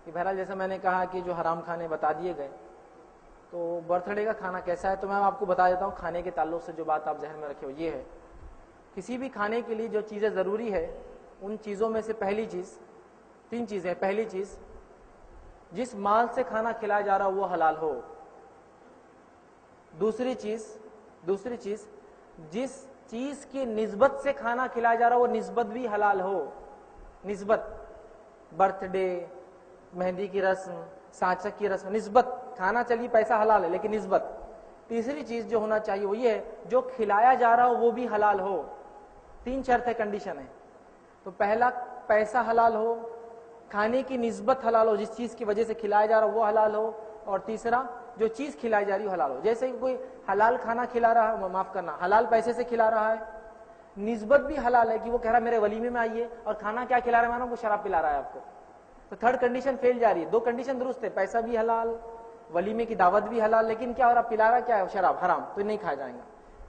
کہ بہرحال جیسے میں نے کہا کہ جو حرام کھانے بتا دیے گئے، تو برتھ ڈے کا کھانا کیسا ہے، تو میں آپ کو بتا دیتا ہوں کھانے کے تعلق سے جو بات آپ ذہن میں رکھے ہو یہ ہے، کسی بھی کھانے کے لیے جو چیزیں ضروری ہے ان چیزوں میں سے پہلی چیز، 3 چیزیں، پہلی چیز جس مال سے کھانا کھلایا جا رہا ہو وہ حلال ہو، دوسری چیز جس چیز کی نسبت سے کھانا کھلایا جا رہا ہو وہ نسبت بھی حلال ہو، نسبت، برتھ ڈے، مہندی کی رسم، سانچک کی رسم، نسبت، کھانا چلیے پیسہ حلال ہے لیکن نسبت، تیسری چیز جو ہونا چاہیے وہ یہ ہے جو کھلایا جا رہا ہو وہ بھی حلال ہو، 3 شرط ہے، کنڈیشن ہے، تو پہلا پیسہ حلال ہو، کھانے کی نسبت حلال ہو، جس چیز کی وجہ سے کھلایا جا رہا ہو وہ حلال ہو، اور تیسرا جو چیز کھلائی جا رہی ہے حلال ہو، جیسے کوئی حلال کھانا کھلا رہا ہے، معاف کرنا، حلال پیسے سے کھلا رہا ہے، نسبت بھی حلال ہے کہ وہ کہہ رہا ہے میرے ولیمے میں آئیے، اور کھانا کیا کھلا رہا ہے، مانو وہ شراب پلا رہا ہے آپ کو، تو 3rd کنڈیشن فیل جا رہی ہے، 2 کنڈیشن درست ہے، پیسہ بھی حلال، ولیمے کی دعوت بھی حلال، لیکن کیا ہو رہا، پلا رہا کیا ہے، شراب، حرام، تو نہیں کھایا جائے گا۔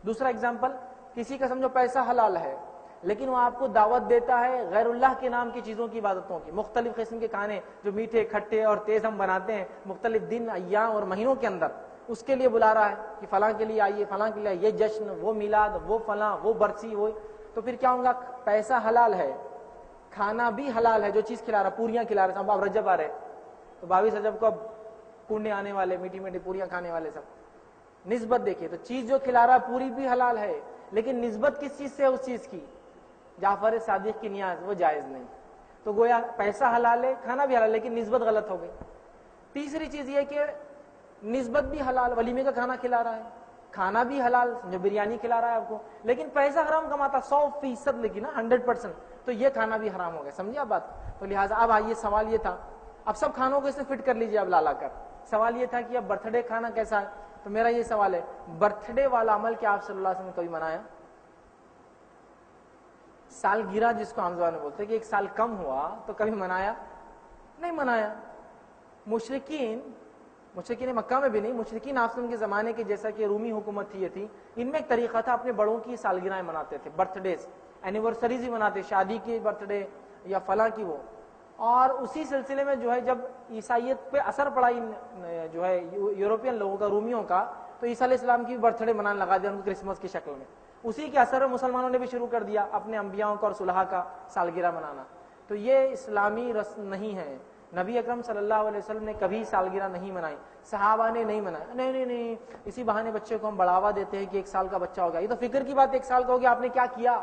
دوسرا ایگزامپل، کسی کا سمجھو پیسہ حلال ہے لیکن وہ آپ کو دعوت دیتا ہے غیر اللہ کے نام کی چیزوں کی عبادتوں کی، مختلف قسم کے کھانے جو میٹھے، کھٹے اور تیز ہم بناتے ہیں مختلف دن، ایام اور مہینوں کے اندر، اس کے لیے بلا رہا ہے کہ فلاں کے لیے آئیے، فلاں کے لیے آئیے، یہ جشن، وہ میلاد، وہ فلاں، وہ برسی، وہ، تو پھر کیا ہوگا، پیسہ حلال ہے، کھانا بھی حلال ہے، جو چیز کھلا رہا، پوریاں کھلا رہا، اب رجب آ رہے تو 22 رجب کو اب پونے آنے والے، میٹھی میٹھی پوریاں کھانے والے سب، نسبت دیکھیے تو چیز جو کھلا رہا پوری بھی حلال ہے لیکن نسبت کس چیز سے ہے، اس چیز کی، جعفر صادق کی نیاز، وہ جائز نہیں، تو گویا پیسہ حلال ہے، کھانا بھی حلال لیکن نسبت غلط ہو گئی۔ تیسری چیز یہ کہ نسبت بھی حلال، ولیمے کا کھانا کھلا رہا ہے، کھانا بھی حلال، جو بریانی کھلا رہا ہے آپ کو، لیکن پیسہ حرام کماتا 100%، لیکن 100%، تو یہ کھانا بھی حرام ہو گیا، سمجھے آپ بات؟ تو لہٰذا اب آئیے، سوال یہ تھا، اب سب کھانوں کو اس سے فٹ کر لیجیے اب لا کر، سوال یہ تھا کہ اب برتھ ڈے کھانا کیسا ہے، تو میرا یہ سوال ہے، برتھ ڈے والا عمل کیا آپ صلی اللہ علیہ وسلم نے کبھی منایا؟ سالگرہ جس کو ہم زبان میں بولتے ہیں کہ ایک سال کم ہوا تو کبھی منایا؟ نہیں منایا۔ مشرکین مکہ میں بھی نہیں، مشرکین آپ کے زمانے کے، جیسا کہ رومی حکومت تھی، یہ تھی، ان میں ایک طریقہ تھا، اپنے بڑوں کی سالگرہیں مناتے تھے، برتھ ڈیز، اینیورسریز ہی مناتے، شادی کی برتھ ڈے یا فلاں کی وہ، اور اسی سلسلے میں جو ہے جب عیسائیت پہ اثر پڑا جو ہے یورپین لوگوں کا، رومیوں کا، تو عیسیٰ علیہ السلام کی برتھ ڈے منانے لگا دیا ان کو کرسمس کی شکل میں، اسی کے اثر میں مسلمانوں نے بھی شروع کر دیا اپنے انبیاءوں کا اور صلحاء کا سالگرہ منانا، تو یہ اسلامی رسم نہیں ہے، نبی اکرم صلی اللہ علیہ وسلم نے کبھی سالگرہ نہیں منائی، صحابہ نے نہیں منایا، نہیں، اسی بہانے بچے کو ہم بڑھاوا دیتے ہیں کہ 1 سال کا بچہ ہو گیا، یہ تو فکر کی بات، 1 سال کا ہو گیا، آپ نے کیا کیا،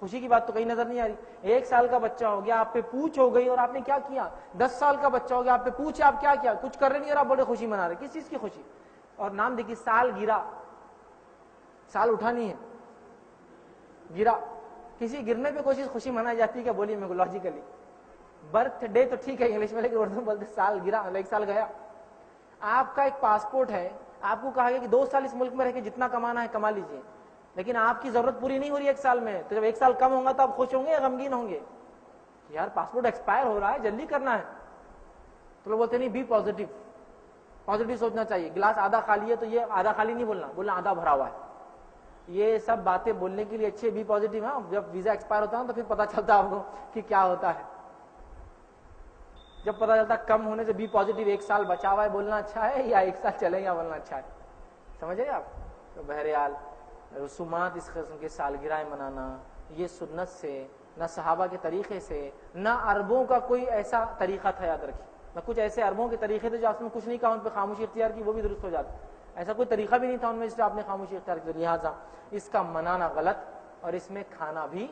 خوشی کی بات تو کہیں نظر نہیں آ رہی، 1 سال کا بچہ ہو گیا، آپ پہ پوچھ ہو گئی اور آپ نے کیا کیا، 10 سال کا بچہ ہو گیا، آپ پہ پوچھ، آپ کیا کیا، کچھ کر رہے نہیں اور آپ بڑے خوشی منا رہے، کس چیز کی خوشی؟ اور نام دیکھیے، سال گرا، سال اٹھانی ہے، گرا، کسی گرنے پہ کوئی چیز خوشی منائی جاتی ہے کیا؟ بولیے میرے کو لاجیکلی، برتھ ڈے تو ٹھیک ہے انگلش میں، لیکن اردو میں بولتے سال گرا، 1 سال گیا، آپ کا ایک پاسپورٹ ہے، آپ کو کہا گیا کہ 2 سال اس ملک میں رہ کے جتنا کمانا ہے کما لیجئے، لیکن آپ کی ضرورت پوری نہیں ہو رہی 1 سال میں، تو جب 1 سال کم ہوگا تو آپ خوش ہوں گے یا غمگین ہوں گے؟ یار پاسپورٹ ایکسپائر ہو رہا ہے، جلدی کرنا ہے، تو لوگ بولتے نہیں، بی پازیٹیو، پازیٹیو سوچنا چاہیے، گلاس آدھا خالی ہے تو یہ آدھا خالی نہیں بولنا آدھا بھرا ہوا ہے، یہ سب باتیں بولنے کے لیے اچھے، بی پازیٹیو، ہاں جب ویزا ایکسپائر ہوتا ہے تو پھر پتا چلتا آپ کو کہ کیا ہوتا ہے، جب پتا چلتا کم ہونے سے بی پازیٹیو، 1 سال بچا ہوا ہے بولنا اچھا ہے یا 1 سال چلے گا بولنا اچھا ہے، سمجھ رہے آپ؟ تو بہرحال رسومات اس قسم کے سالگرہیں منانا، یہ سنت سے، نہ صحابہ کے طریقے سے، نہ عربوں کا کوئی ایسا طریقہ تھا، یاد رکھیے، نہ کچھ ایسے عربوں کے طریقے تھے جو آپ نے کچھ نہیں کہا ان پہ خاموشی اختیار کی وہ بھی درست ہو جاتا، ایسا کوئی طریقہ بھی نہیں تھا ان میں جس سے آپ نے خاموشی اختیار کی، لہٰذا اس کا منانا غلط اور اس میں کھانا بھی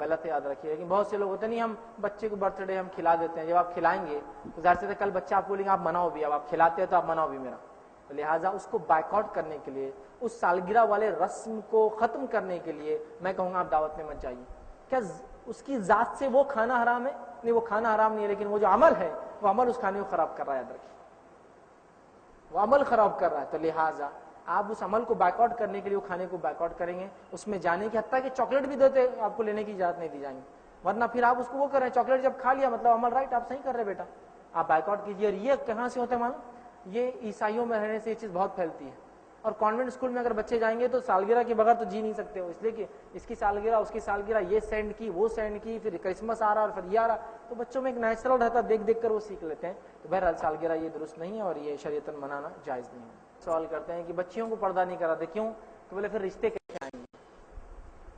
غلط ہے، یاد رکھیے۔ لیکن بہت سے لوگ ہوتے نہیں، ہم بچے کو برتھ ڈے ہم کھلا دیتے ہیں، جب آپ کھلائیں گے تو ظاہر سی کل بچہ آپ بولیں گے آپ مناؤ بھی، اب آپ کھلاتے ہیں تو آپ مناؤ بھی میرا، تو لہٰذا اس کو بائیک آؤٹ کرنے کے لیے، اس سالگرہ والے رسم کو ختم کرنے کے لیے میں کہوں گا آپ دعوت میں مت جائیے۔ کیا اس کی ذات سے وہ کھانا حرام ہے؟ نہیں، وہ کھانا حرام نہیں ہے، لیکن وہ جو عمل ہے وہ عمل اس کھانے کو خراب کر رہا ہے، یاد رکھیے، وہ عمل خراب کر رہا ہے، تو لہٰذا آپ اس عمل کو بائیک آؤٹ کرنے کے لیے وہ کھانے کو بائیک آؤٹ کریں گے، اس میں جانے کی حتیٰ کہ چاکلیٹ بھی دیتے آپ کو لینے کی اجازت نہیں دی جائیں گی، ورنہ پھر آپ اس کو وہ کر رہے ہیں، چاکلیٹ جب کھا لیا مطلب عمل رائٹ، آپ صحیح کر رہے بیٹا، آپ بائیک آؤٹ کیجیے۔ اور یہ کہاں سے ہوتا ہے معلوم؟ یہ عیسائیوں میں رہنے سے یہ چیز بہت پھیلتی ہے، اور کانوینٹ اسکول میں اگر بچے جائیں گے تو سالگرہ کے بغیر تو جی نہیں سکتے ہو، اس لیے کہ اس کی سالگرہ اس کی سالگرہ، یہ سینڈ کی وہ سینڈ کی، پھر کرسمس آ رہا اور پھر یہ آ رہا، تو بچوں میں ایک نیچرل رہتا، دیکھ دیکھ کر وہ سیکھ لیتے ہیں. تو بہرحال سالگرہ یہ درست نہیں ہے اور یہ شریعتاً منانا جائز نہیں ہے. سوال کرتے ہیں کہ بچیوں کو پردہ نہیں کراتے کیوں؟ تو بولے پھر رشتے کیسے آئیں گے؟